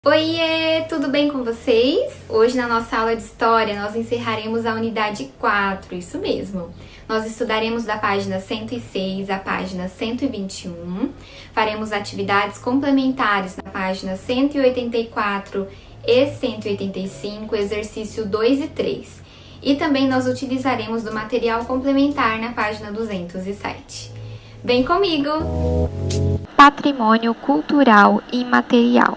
Oiê, tudo bem com vocês? Hoje na nossa aula de História nós encerraremos a unidade 4, isso mesmo. Nós estudaremos da página 106 à página 121, faremos atividades complementares na página 184 e 185, exercício 2 e 3. E também nós utilizaremos do material complementar na página 207. Vem comigo! Patrimônio cultural imaterial.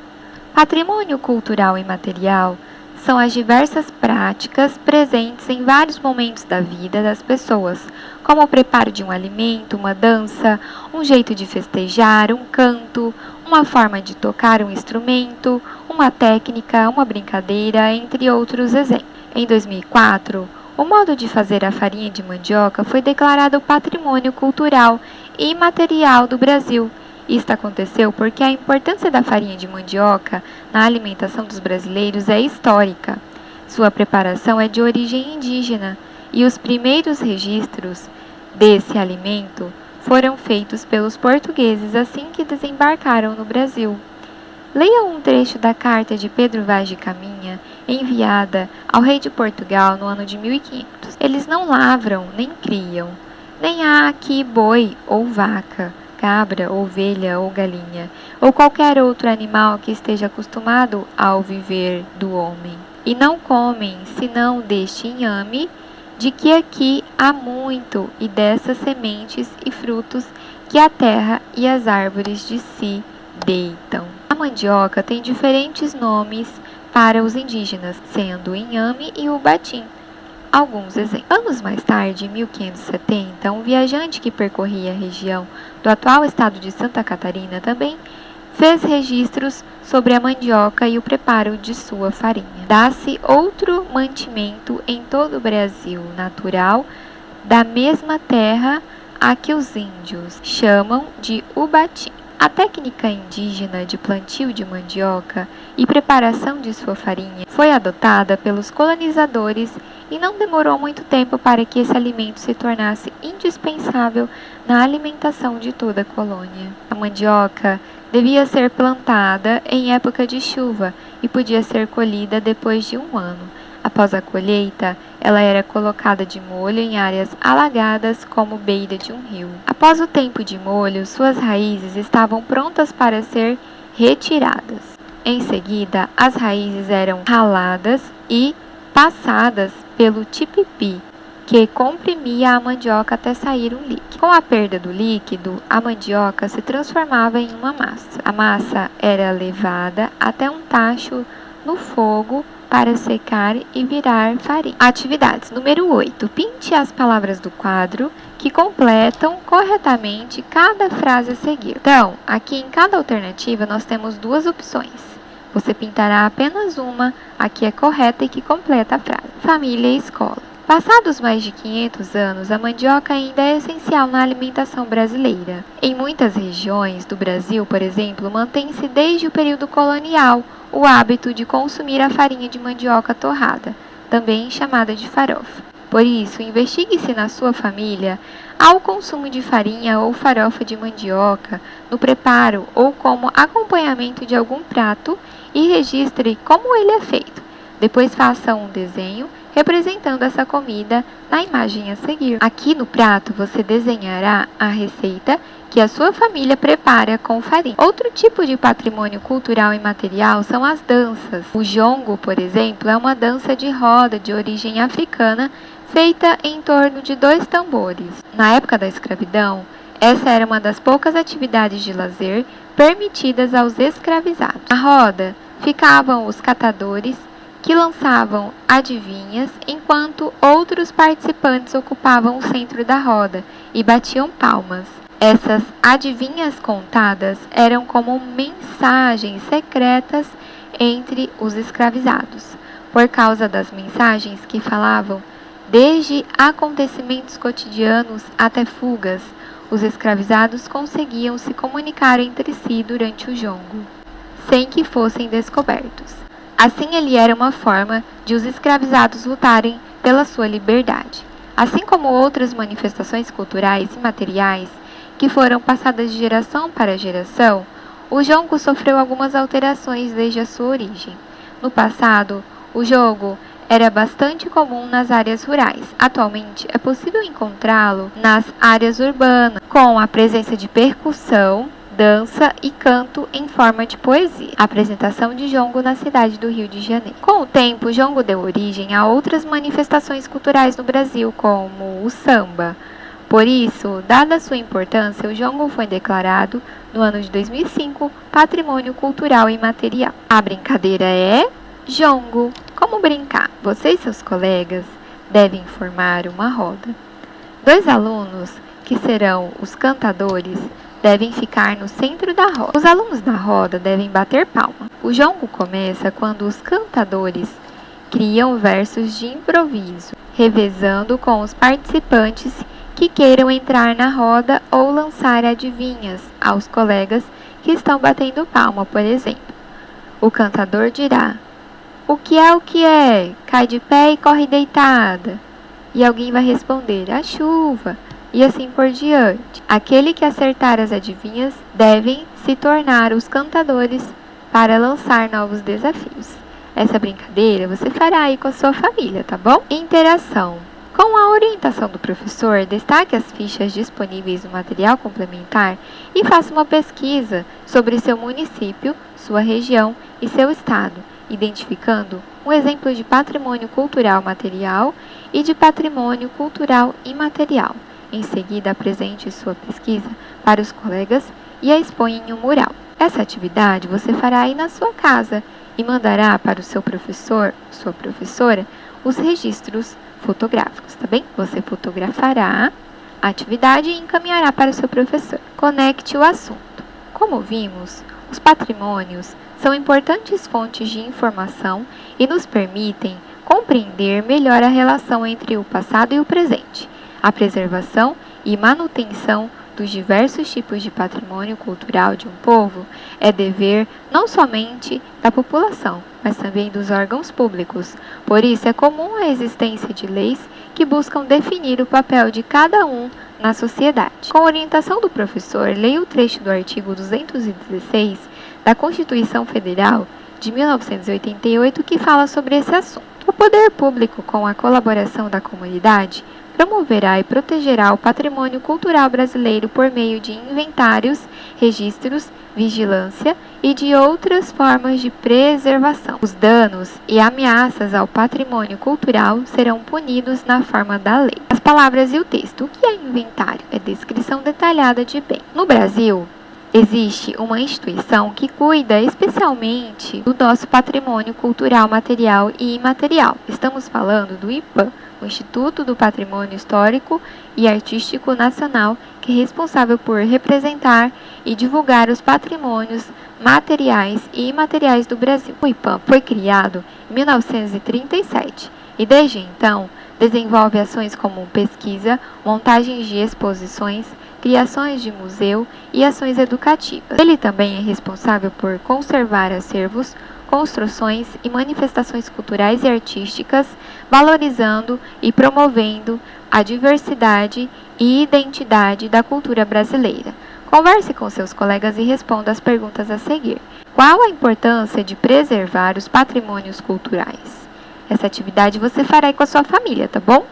Patrimônio cultural imaterial são as diversas práticas presentes em vários momentos da vida das pessoas, como o preparo de um alimento, uma dança, um jeito de festejar, um canto, uma forma de tocar um instrumento, uma técnica, uma brincadeira, entre outros exemplos. Em 2004, o modo de fazer a farinha de mandioca foi declarado Patrimônio Cultural Imaterial do Brasil. Isto aconteceu porque a importância da farinha de mandioca na alimentação dos brasileiros é histórica. Sua preparação é de origem indígena e os primeiros registros desse alimento foram feitos pelos portugueses assim que desembarcaram no Brasil. Leia um trecho da carta de Pedro Vaz de Caminha, enviada ao rei de Portugal no ano de 1500. Eles não lavram, nem criam, nem há aqui boi ou vaca, cabra, ovelha ou galinha, ou qualquer outro animal que esteja acostumado ao viver do homem. E não comem, senão deste inhame, de que aqui há muito, e dessas sementes e frutos que a terra e as árvores de si deitam. A mandioca tem diferentes nomes para os indígenas, sendo o inhame e o batim. Alguns exemplos. Anos mais tarde, em 1570, um viajante que percorria a região do atual estado de Santa Catarina também fez registros sobre a mandioca e o preparo de sua farinha. Dá-se outro mantimento em todo o Brasil, natural, da mesma terra a que os índios chamam de ubatim. A técnica indígena de plantio de mandioca e preparação de sua farinha foi adotada pelos colonizadores e não demorou muito tempo para que esse alimento se tornasse indispensável na alimentação de toda a colônia. A mandioca devia ser plantada em época de chuva e podia ser colhida depois de um ano. Após a colheita, ela era colocada de molho em áreas alagadas como beira de um rio. Após o tempo de molho, suas raízes estavam prontas para ser retiradas. Em seguida, as raízes eram raladas e passadas pelo tipipi, que comprimia a mandioca até sair um líquido. Com a perda do líquido, a mandioca se transformava em uma massa. A massa era levada até um tacho no fogo para secar e virar farinha. Atividades. Número 8. Pinte as palavras do quadro que completam corretamente cada frase a seguir. Então, aqui em cada alternativa nós temos duas opções. Você pintará apenas uma, a que é correta e que completa a frase. Família e escola. Passados mais de 500 anos, a mandioca ainda é essencial na alimentação brasileira. Em muitas regiões do Brasil, por exemplo, mantém-se desde o período colonial o hábito de consumir a farinha de mandioca torrada, também chamada de farofa. Por isso, investigue-se na sua família ao consumo de farinha ou farofa de mandioca, no preparo ou como acompanhamento de algum prato e registre como ele é feito. Depois faça um desenho representando essa comida na imagem a seguir. Aqui no prato você desenhará a receita que a sua família prepara com farinha. Outro tipo de patrimônio cultural imaterial são as danças. O jongo, por exemplo, é uma dança de roda de origem africana feita em torno de 2 tambores. Na época da escravidão, essa era uma das poucas atividades de lazer permitidas aos escravizados. Na roda ficavam os catadores, que lançavam adivinhas, enquanto outros participantes ocupavam o centro da roda e batiam palmas. Essas adivinhas contadas eram como mensagens secretas entre os escravizados, por causa das mensagens que falavam desde acontecimentos cotidianos até fugas. Os escravizados conseguiam se comunicar entre si durante o jongo, sem que fossem descobertos. Assim, ele era uma forma de os escravizados lutarem pela sua liberdade. Assim como outras manifestações culturais e materiais que foram passadas de geração para geração, O jongo sofreu algumas alterações desde a sua origem. No passado, o jogo era bastante comum nas áreas rurais. Atualmente, é possível encontrá-lo nas áreas urbanas, com a presença de percussão, dança e canto em forma de poesia. A apresentação de jongo na cidade do Rio de Janeiro. Com o tempo, o jongo deu origem a outras manifestações culturais no Brasil, como o samba. Por isso, dada a sua importância, o jongo foi declarado, no ano de 2005, Patrimônio Cultural Imaterial. A brincadeira é jongo. Como brincar? Você e seus colegas devem formar uma roda. 2 alunos, que serão os cantadores, devem ficar no centro da roda. Os alunos da roda devem bater palma. O jongo começa quando os cantadores criam versos de improviso, revezando com os participantes que queiram entrar na roda ou lançar adivinhas aos colegas que estão batendo palma, por exemplo. O cantador dirá: o que é o que é? Cai de pé e corre deitada. E alguém vai responder: a chuva. E assim por diante. Aquele que acertar as adivinhas devem se tornar os cantadores para lançar novos desafios. Essa brincadeira você fará aí com a sua família, tá bom? Interação. Com a orientação do professor, destaque as fichas disponíveis no material complementar e faça uma pesquisa sobre seu município, sua região e seu estado, identificando um exemplo de patrimônio cultural material e de patrimônio cultural imaterial. Em seguida, apresente sua pesquisa para os colegas e a exponha em um mural. Essa atividade você fará aí na sua casa e mandará para o seu professor, sua professora, os registros fotográficos, tá bem? Você fotografará a atividade e encaminhará para o seu professor. Conecte o assunto. Como vimos, os patrimônios são importantes fontes de informação e nos permitem compreender melhor a relação entre o passado e o presente. A preservação e manutenção dos diversos tipos de patrimônio cultural de um povo é dever não somente da população, mas também dos órgãos públicos. Por isso, é comum a existência de leis que buscam definir o papel de cada um na sociedade. Com a orientação do professor, leia o trecho do artigo 216 da Constituição Federal de 1988 que fala sobre esse assunto. O poder público, com a colaboração da comunidade, promoverá e protegerá o patrimônio cultural brasileiro por meio de inventários, registros, vigilância e de outras formas de preservação. Os danos e ameaças ao patrimônio cultural serão punidos na forma da lei. As palavras e o texto. O que é inventário? É descrição detalhada de bem. No Brasil, existe uma instituição que cuida especialmente do nosso patrimônio cultural material e imaterial. Estamos falando do IPAM, o Instituto do Patrimônio Histórico e Artístico Nacional, que é responsável por representar e divulgar os patrimônios materiais e imateriais do Brasil. O IPAM foi criado em 1937 e desde então desenvolve ações como pesquisa, montagens de exposições, criações de museu e ações educativas. Ele também é responsável por conservar acervos, construções e manifestações culturais e artísticas, valorizando e promovendo a diversidade e identidade da cultura brasileira. Converse com seus colegas e responda as perguntas a seguir. Qual a importância de preservar os patrimônios culturais? Essa atividade você fará aí com a sua família, tá bom?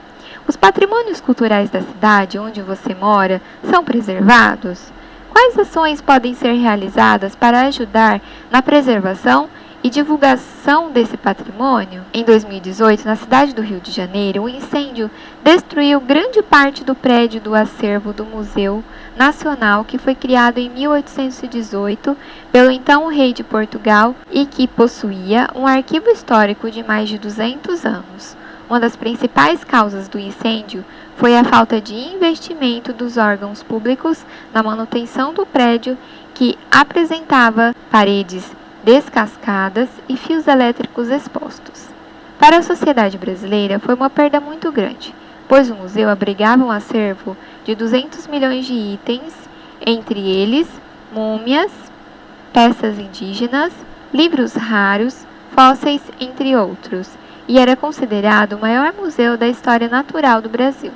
Os patrimônios culturais da cidade onde você mora são preservados? Quais ações podem ser realizadas para ajudar na preservação e divulgação desse patrimônio? Em 2018, na cidade do Rio de Janeiro, um incêndio destruiu grande parte do prédio do acervo do Museu Nacional, que foi criado em 1818 pelo então rei de Portugal e que possuía um arquivo histórico de mais de 200 anos. Uma das principais causas do incêndio foi a falta de investimento dos órgãos públicos na manutenção do prédio, que apresentava paredes descascadas e fios elétricos expostos. Para a sociedade brasileira, foi uma perda muito grande, pois o museu abrigava um acervo de 200 milhões de itens, entre eles múmias, peças indígenas, livros raros, fósseis, entre outros, e era considerado o maior museu da história natural do Brasil.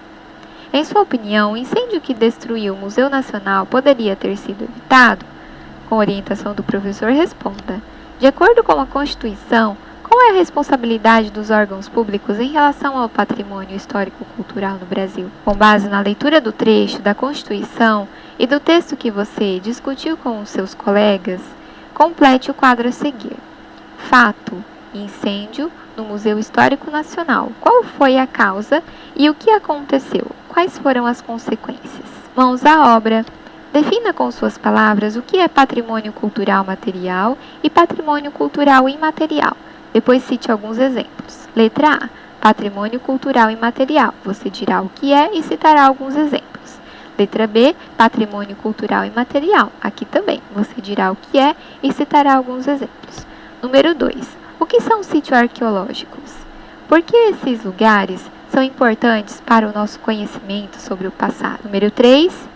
Em sua opinião, o incêndio que destruiu o Museu Nacional poderia ter sido evitado? com orientação do professor, responda: de acordo com a Constituição, qual é a responsabilidade dos órgãos públicos em relação ao patrimônio histórico-cultural no Brasil? Com base na leitura do trecho da Constituição e do texto que você discutiu com os seus colegas, complete o quadro a seguir. Fato: incêndio no Museu Histórico Nacional. Qual foi a causa e o que aconteceu? Quais foram as consequências? Mãos à obra. Defina com suas palavras o que é patrimônio cultural material e patrimônio cultural imaterial. Depois cite alguns exemplos. Letra A. Patrimônio cultural imaterial. Você dirá o que é e citará alguns exemplos. Letra B. Patrimônio cultural imaterial. Aqui também. Você dirá o que é e citará alguns exemplos. Número 2. O que são sítios arqueológicos? Por que esses lugares são importantes para o nosso conhecimento sobre o passado? Número 3.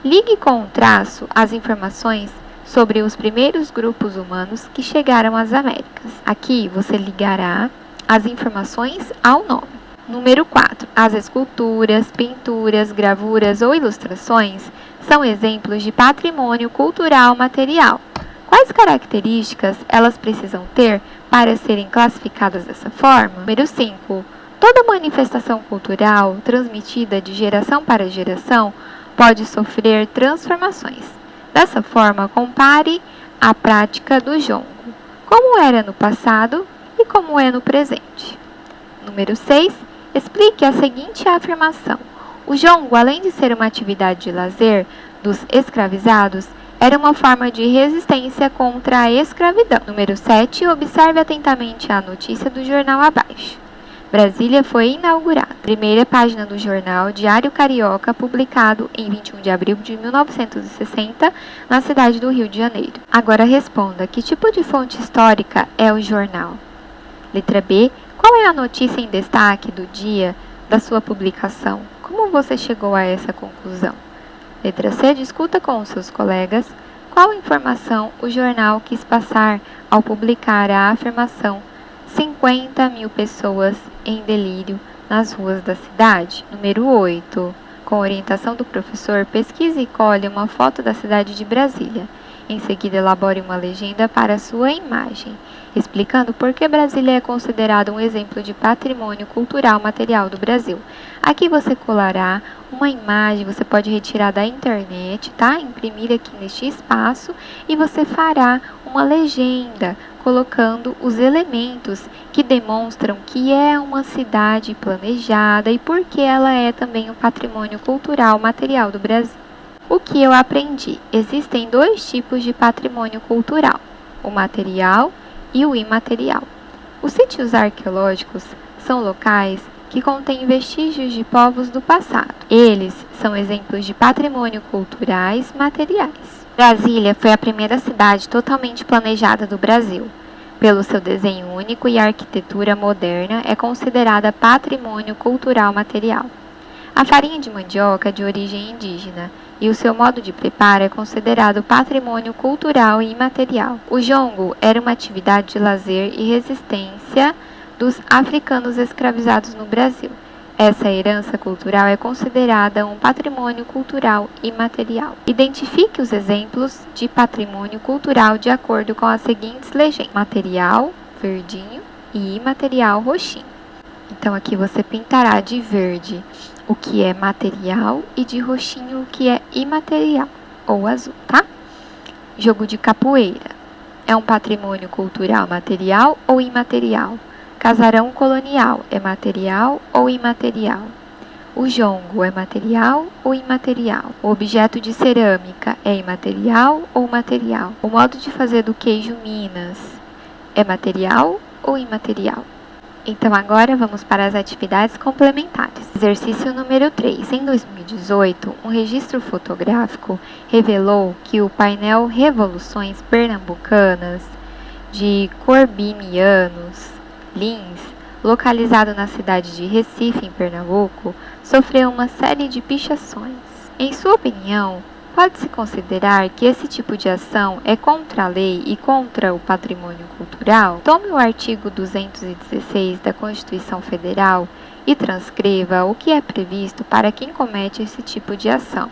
Ligue com um traço as informações sobre os primeiros grupos humanos que chegaram às Américas. Aqui você ligará as informações ao nome. Número 4. As esculturas, pinturas, gravuras ou ilustrações são exemplos de patrimônio cultural material. Quais características elas precisam ter para serem classificadas dessa forma? Número 5. Toda manifestação cultural transmitida de geração para geração pode sofrer transformações. Dessa forma, compare a prática do jongo, como era no passado e como é no presente. Número 6. Explique a seguinte afirmação: o jongo, além de ser uma atividade de lazer dos escravizados, era uma forma de resistência contra a escravidão. Número 7. Observe atentamente a notícia do jornal abaixo. Brasília foi inaugurada. Primeira página do jornal Diário Carioca, publicado em 21 de abril de 1960, na cidade do Rio de Janeiro. Agora responda: que tipo de fonte histórica é o jornal? Letra B. Qual é a notícia em destaque do dia da sua publicação? Como você chegou a essa conclusão? Letra C. Discuta com os seus colegas qual informação o jornal quis passar ao publicar a afirmação 50.000 pessoas em delírio nas ruas da cidade. Número 8. Com orientação do professor, pesquise e colhe uma foto da cidade de Brasília. Em seguida, elabore uma legenda para a sua imagem, explicando por que Brasília é considerada um exemplo de patrimônio cultural material do Brasil. Aqui você colará uma imagem, você pode retirar da internet, tá? Imprimir aqui neste espaço e você fará uma legenda colocando os elementos que demonstram que é uma cidade planejada e por que ela é também um patrimônio cultural material do Brasil. O que eu aprendi? Existem dois tipos de patrimônio cultural: o material e o imaterial. Os sítios arqueológicos são locais que contêm vestígios de povos do passado. Eles são exemplos de patrimônio culturais materiais. Brasília foi a primeira cidade totalmente planejada do Brasil. Pelo seu desenho único e arquitetura moderna, é considerada patrimônio cultural material. A farinha de mandioca é de origem indígena e o seu modo de preparo é considerado patrimônio cultural e imaterial. O jongo era uma atividade de lazer e resistência dos africanos escravizados no Brasil. Essa herança cultural é considerada um patrimônio cultural imaterial. Identifique os exemplos de patrimônio cultural de acordo com as seguintes legendas: material, verdinho, e imaterial, roxinho. Então aqui você pintará de verde o que é material e de roxinho o que é imaterial, ou azul, tá? Jogo de capoeira. É um patrimônio cultural material ou imaterial? Casarão colonial é material ou imaterial? O jongo é material ou imaterial? O objeto de cerâmica é imaterial ou material? O modo de fazer do queijo Minas é material ou imaterial? Então agora vamos para as atividades complementares. Exercício número 3. Em 2018, um registro fotográfico revelou que o painel Revoluções Pernambucanas de Corbinianos Lins, localizado na cidade de Recife, em Pernambuco, sofreu uma série de pichações. Em sua opinião, pode-se considerar que esse tipo de ação é contra a lei e contra o patrimônio cultural? Tome o artigo 216 da Constituição Federal e transcreva o que é previsto para quem comete esse tipo de ação.